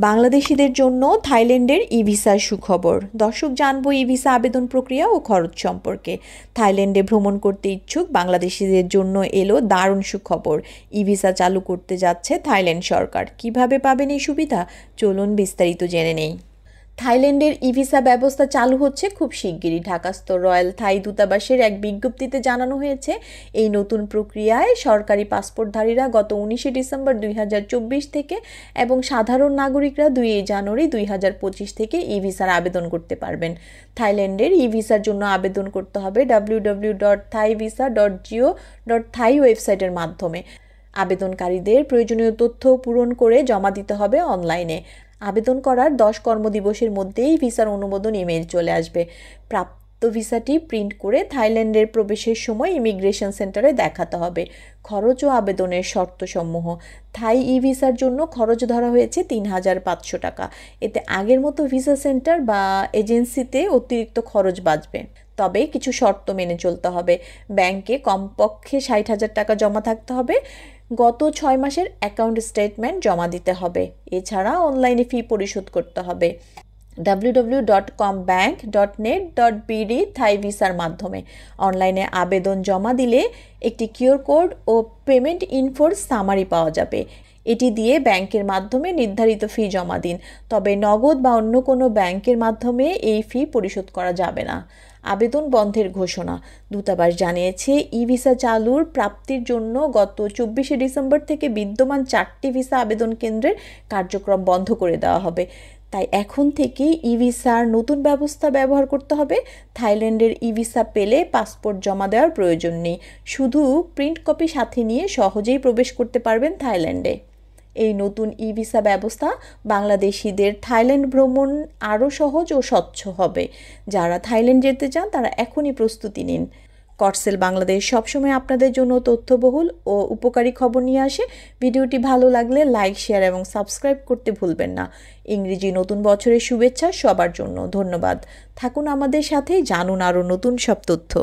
বাংলাদেশিদের জন্য থাইল্যান্ডের ই ভিসার সুখবর। দর্শক, জানবো ই ভিসা আবেদন প্রক্রিয়া ও খরচ সম্পর্কে। থাইল্যান্ডে ভ্রমণ করতে ইচ্ছুক বাংলাদেশিদের জন্য এলো দারুণ সুখবর। ই ভিসা চালু করতে যাচ্ছে থাইল্যান্ড সরকার। কিভাবে পাবেন এই সুবিধা, চলুন বিস্তারিত জেনে নেই। থাইল্যান্ডের ই ভিসা ব্যবস্থা চালু হচ্ছে খুব শিগগিরই। ঢাকাস্থ রয়্যাল থাই দূতাবাসের এক বিজ্ঞপ্তিতে জানানো হয়েছে, এই নতুন প্রক্রিয়ায় সরকারি পাসপোর্টধারীরা গত 19 ডিসেম্বর 2024 থেকে এবং সাধারণ নাগরিকরা 2 জানুয়ারি 2025 থেকে ই ভিসার আবেদন করতে পারবেন। থাইল্যান্ডের ই ভিসার জন্য আবেদন করতে হবে www.thaivisa.go.thai ওয়েবসাইটের মাধ্যমে। আবেদনকারীদের প্রয়োজনীয় তথ্য পূরণ করে জমা দিতে হবে অনলাইনে। আবেদন করার 10 কর্মদিবসের মধ্যেই ভিসার অনুমোদন ইমেইল চলে আসবে। প্রাপ্ত ভিসাটি প্রিন্ট করে থাইল্যান্ডের প্রবেশের সময় ইমিগ্রেশন সেন্টারে দেখাতে হবে। খরচ ও আবেদনের শর্তসমূহ। থাই ই ভিসার জন্য খরচ ধরা হয়েছে 3,500 টাকা। এতে আগের মতো ভিসা সেন্টার বা এজেন্সিতে অতিরিক্ত খরচ বাঁচবে। তবে কিছু শর্ত মেনে চলতে হবে। ব্যাংকে কমপক্ষে 60,000 টাকা জমা থাকতে হবে। গত 6 মাসের অ্যাকাউন্ট স্টেটমেন্ট জমা দিতে হবে। এছাড়া অনলাইনে ফি পরিশোধ করতে হবে www.combank.net.bd থাই ভিসার মাধ্যমে। অনলাইনে আবেদন জমা দিলে একটি কিউআর কোড ও পেমেন্ট ইনফোর সামারি পাওয়া যাবে। এটি দিয়ে ব্যাংকের মাধ্যমে নির্ধারিত ফি জমা দিন। তবে নগদ বা অন্য কোনো ব্যাংকের মাধ্যমে এই ফি পরিশোধ করা যাবে না। আবেদন বন্ধের ঘোষণা। দূতাবাস জানিয়েছে, ই ভিসা চালুর প্রাপ্তির জন্য গত 24 ডিসেম্বর থেকে বিদ্যমান 4টি ভিসা আবেদন কেন্দ্রের কার্যক্রম বন্ধ করে দেওয়া হবে। তাই এখন থেকে ই ভিসার নতুন ব্যবস্থা ব্যবহার করতে হবে। থাইল্যান্ডের ই ভিসা পেলে পাসপোর্ট জমা দেওয়ার প্রয়োজন নেই। শুধু প্রিন্ট কপি সাথে নিয়ে সহজেই প্রবেশ করতে পারবেন থাইল্যান্ডে। এই নতুন ই ভিসা ব্যবস্থা বাংলাদেশিদের থাইল্যান্ড ভ্রমণ আরও সহজ ও স্বচ্ছ হবে। যারা থাইল্যান্ড যেতে চান তারা এখনই প্রস্তুতি নিন। কটসেল বাংলাদেশ সবসময় আপনাদের জন্য তথ্যবহুল ও উপকারী খবর নিয়ে আসে। ভিডিওটি ভালো লাগলে লাইক, শেয়ার এবং সাবস্ক্রাইব করতে ভুলবেন না। ইংরেজি নতুন বছরের শুভেচ্ছা সবার জন্য। ধন্যবাদ। থাকুন আমাদের সাথে, জানুন আরও নতুন সব তথ্য।